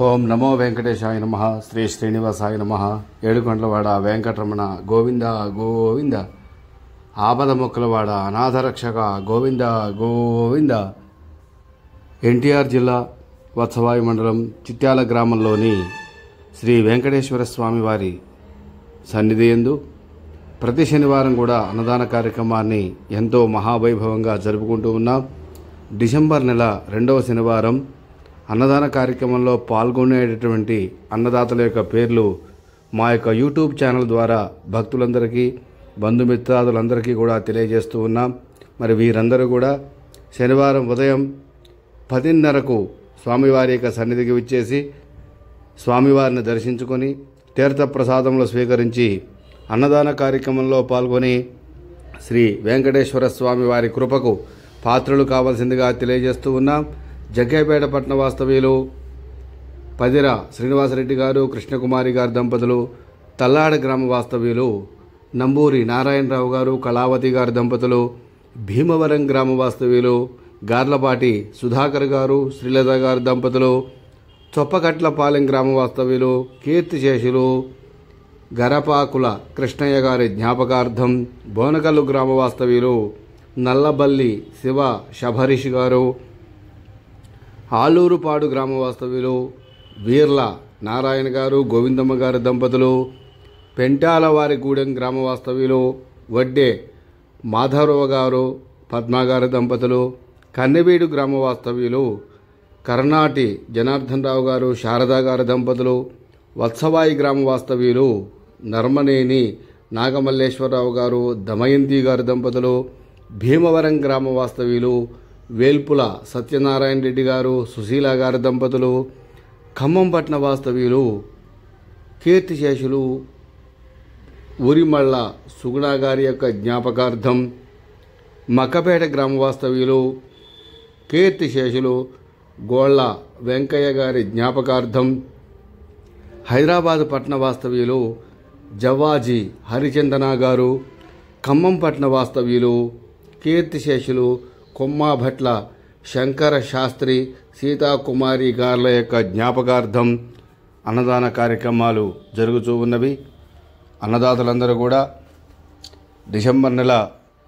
ఓం నమో వెంకటేశాయ నమః. శ్రీ శ్రీనివాసాయ నమః. ఏడుకొండలవాడ వెంకటరమణ గోవింద గోవింద. ఆపద మొక్కలవాడ అనాథరక్షక గోవింద గోవింద. ఎన్టీఆర్ జిల్లా వత్సవాయి మండలం చిట్యాల గ్రామంలోని శ్రీ వెంకటేశ్వర స్వామి వారి సన్నిధి యందు ప్రతి శనివారం కూడా అన్నదాన కార్యక్రమాన్ని ఎంతో మహావైభవంగా జరుపుకుంటూ ఉన్నాం. డిసెంబర్ నెల 2వ శనివారం అన్నదాన కార్యక్రమంలో పాల్గొనేటటువంటి అన్నదాతల యొక్క పేర్లు మా యొక్క యూట్యూబ్ ఛానల్ ద్వారా భక్తులందరికీ బంధుమిత్రాదులందరికీ కూడా తెలియజేస్తూ ఉన్నాం. మరి వీరందరూ కూడా శనివారం ఉదయం 10:30కు స్వామివారి యొక్క సన్నిధికి విచ్చేసి స్వామివారిని దర్శించుకొని తీర్థప్రసాదములు స్వీకరించి అన్నదాన కార్యక్రమంలో పాల్గొని శ్రీ వెంకటేశ్వర స్వామి వారి కృపకు పాత్రలు కావాల్సిందిగా తెలియజేస్తూ ఉన్నాం. జగ్గైపేట పట్టణ వాస్తవ్యులు పదిర శ్రీనివాసరెడ్డి గారు, కృష్ణకుమారి గారి దంపతులు, తల్లాడ గ్రామ వాస్తవ్యులు నంబూరి నారాయణరావు గారు, కళావతి గారి దంపతులు, భీమవరం గ్రామ వాస్తవ్యులు గార్లపాటి సుధాకర్ గారు, శ్రీలత గారి దంపతులు, చొప్పకట్లపాలెం గ్రామ వాస్తవ్యులు కీర్తిశేషులు గరపాకుల కృష్ణయ్య గారి జ్ఞాపకార్థం, బోనకల్లు గ్రామ వాస్తవ్యులు నల్లబల్లి శివ శబరీష్ గారు, ఆలూరుపాడు గ్రామ వాస్తవ్యులు వీర్ల నారాయణ గారు, గోవిందమ్మ గారి దంపతులు, పెంటాలవారిగూడెం గ్రామ వాస్తవ్యులు వడ్డే మాధవరావు గారు, పద్మగారి దంపతులు, కన్నెవీడు గ్రామ వాస్తవ్యులు కర్ణాటి జనార్దన్ రావు గారు, శారదా గారి దంపతులు, వత్సవాయి గ్రామ వాస్తవ్యులు నర్మనేని నాగమల్లేశ్వరరావు గారు, దమయంతి గారి దంపతులు, భీమవరం గ్రామ వాస్తవ్యులు వేల్పుల సత్యనారాయణ రెడ్డి గారు, సుశీల గారి దంపతులు, ఖమ్మం పట్టణ వాస్తవ్యులు కీర్తిశేషులు ఊరిమళ్ళ సుగుణ గారి యొక్క జ్ఞాపకార్థం, మక్కపేట గ్రామ వాస్తవ్యులు కీర్తిశేషులు గోళ్ల వెంకయ్య గారి జ్ఞాపకార్థం, హైదరాబాద్ పట్టణ వాస్తవ్యులు జవ్వాజీ హరిచందన గారు, ఖమ్మం పట్టణ వాస్తవ్యులు కీర్తిశేషులు కొమ్మాభట్ల శంకర శాస్త్రి, సీతాకుమారి గార్ల యొక్క జ్ఞాపకార్థం అన్నదాన కార్యక్రమాలు జరుగుతూ ఉన్నవి. అన్నదాతలందరూ కూడా డిసెంబర్ నెల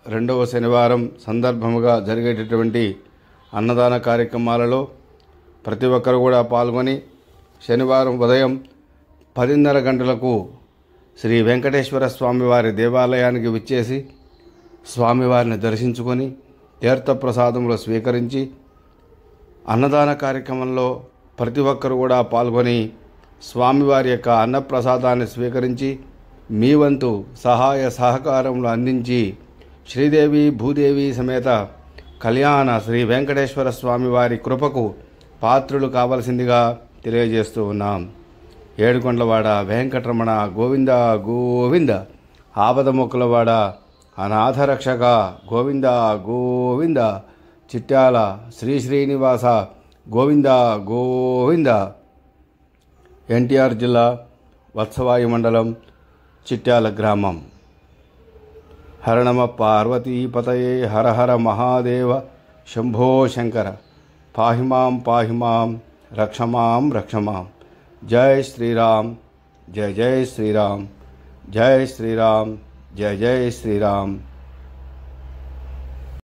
2వ శనివారం సందర్భముగా జరిగేటటువంటి అన్నదాన కార్యక్రమాలలో ప్రతి ఒక్కరు కూడా పాల్గొని శనివారం ఉదయం 10:30 గంటలకు శ్రీ వెంకటేశ్వర స్వామివారి దేవాలయానికి విచ్చేసి స్వామివారిని దర్శించుకొని తీర్థప్రసాదములు స్వీకరించి అన్నదాన కార్యక్రమంలో ప్రతి ఒక్కరు కూడా పాల్గొని స్వామివారి యొక్క అన్నప్రసాదాన్ని స్వీకరించి మీ వంతు సహాయ సహకారములు అందించి శ్రీదేవి భూదేవి సమేత కళ్యాణ శ్రీ వెంకటేశ్వర స్వామివారి కృపకు పాత్రులు కావలసిందిగా తెలియజేస్తూ ఉన్నాం. ఏడుకొండలవాడ వెంకటరమణ గోవింద గోవింద. ఆపద మొక్కలవాడ అనాథరక్షక గోవింద గోవింద. చిట్యాల శ్రీ శ్రీనివాస గోవింద గోవింద. ఎన్టీఆర్ జిల్లా వత్సవాయి మండలం చిట్యాల గ్రామం. హర నమ పార్వతీపతయే హర హర మహాదేవ శంభో శంకర. పాహిమాం పాహిమాం రక్షమాం రక్షమాం. జై శ్రీరామ్, జై జై శ్రీరామ్, జై శ్రీరామ్, జై జై శ్రీరామ్.